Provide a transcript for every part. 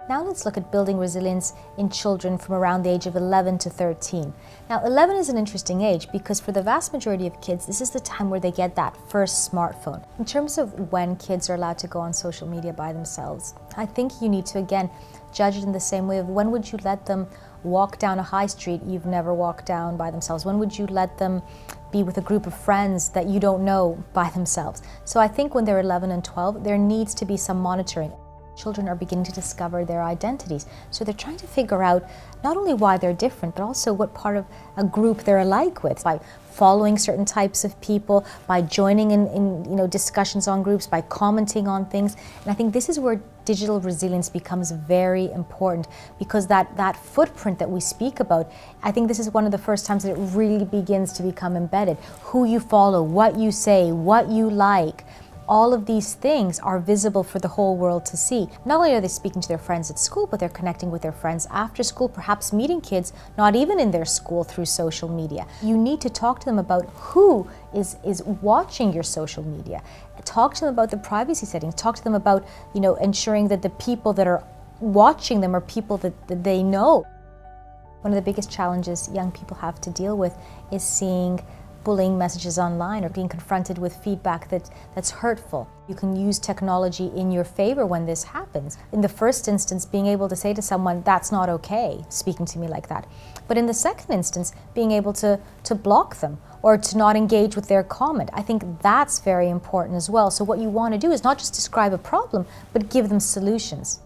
Now let's look at building resilience in children from around the age of 11 to 13. Now 11 is an interesting age because for the vast majority of kids, this is the time where they get that first smartphone. In terms of when kids are allowed to go on social media by themselves, I think you need to, again, judge it in the same way of when would you let them walk down a high street you've never walked down by themselves? When would you let them be with a group of friends that you don't know by themselves? So I think when they're 11 and 12, there needs to be some monitoring. Children are beginning to discover their identities. So they're trying to figure out not only why they're different, but also what part of a group they're alike with, by following certain types of people, by joining in discussions on groups, by commenting on things. And I think this is where digital resilience becomes very important, because that footprint that we speak about, I think this is one of the first times that it really begins to become embedded. Who you follow, what you say, what you like. All of these things are visible for the whole world to see. Not only are they speaking to their friends at school, but they're connecting with their friends after school, perhaps meeting kids not even in their school through social media. You need to talk to them about who is watching your social media. Talk to them about the privacy settings. Talk to them about, ensuring that the people that are watching them are people that they know. One of the biggest challenges young people have to deal with is seeing bullying messages online or being confronted with feedback that's hurtful. You can use technology in your favor when this happens. In the first instance, being able to say to someone, that's not okay, speaking to me like that. But in the second instance, being able to block them or to not engage with their comment. I think that's very important as well. So what you want to do is not just describe a problem, but give them solutions.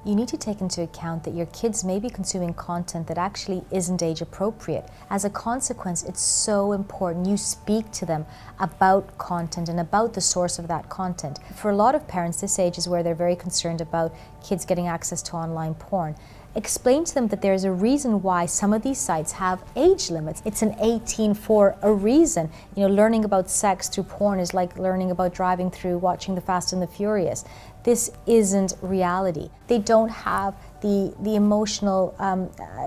You need to take into account that your kids may be consuming content that actually isn't age appropriate. As a consequence, it's so important you speak to them about content and about the source of that content. For a lot of parents, this age is where they're very concerned about kids getting access to online porn. Explain to them that there's a reason why some of these sites have age limits. It's an 18 for a reason. Learning about sex through porn is like learning about driving through watching The Fast and the Furious. This isn't reality. They don't have the emotional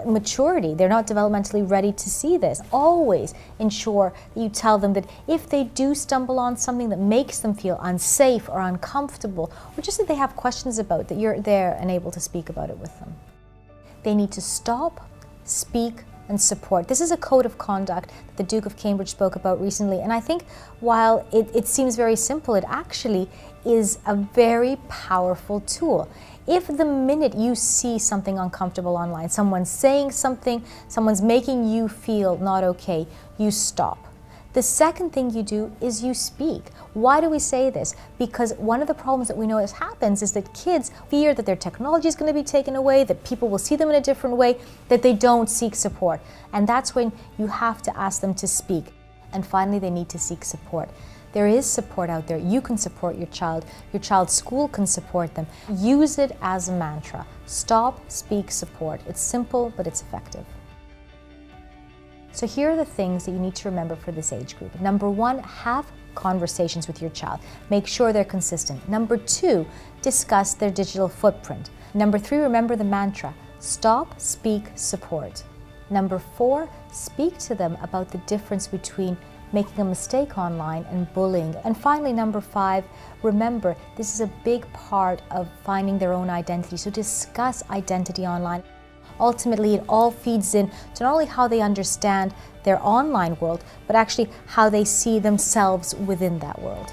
maturity. They're not developmentally ready to see this. Always ensure that you tell them that if they do stumble on something that makes them feel unsafe or uncomfortable, or just that they have questions about, that you're there and able to speak about it with them. They need to stop, speak, and support. This is a code of conduct that the Duke of Cambridge spoke about recently, and I think while it seems very simple, it actually is a very powerful tool. If the minute you see something uncomfortable online, someone's saying something, someone's making you feel not okay, you stop. The second thing you do is you speak. Why do we say this? Because one of the problems that we know happens is that kids fear that their technology is going to be taken away, that people will see them in a different way, that they don't seek support. And that's when you have to ask them to speak. And finally, they need to seek support. There is support out there. You can support your child. Your child's school can support them. Use it as a mantra. Stop, speak, support. It's simple, but it's effective. So here are the things that you need to remember for this age group. Number one, have conversations with your child. Make sure they're consistent. Number two, discuss their digital footprint. Number three, remember the mantra, stop, speak, support. Number four, speak to them about the difference between making a mistake online and bullying. And finally, number five, remember, this is a big part of finding their own identity. So discuss identity online. Ultimately, it all feeds in to not only how they understand their online world, but actually how they see themselves within that world.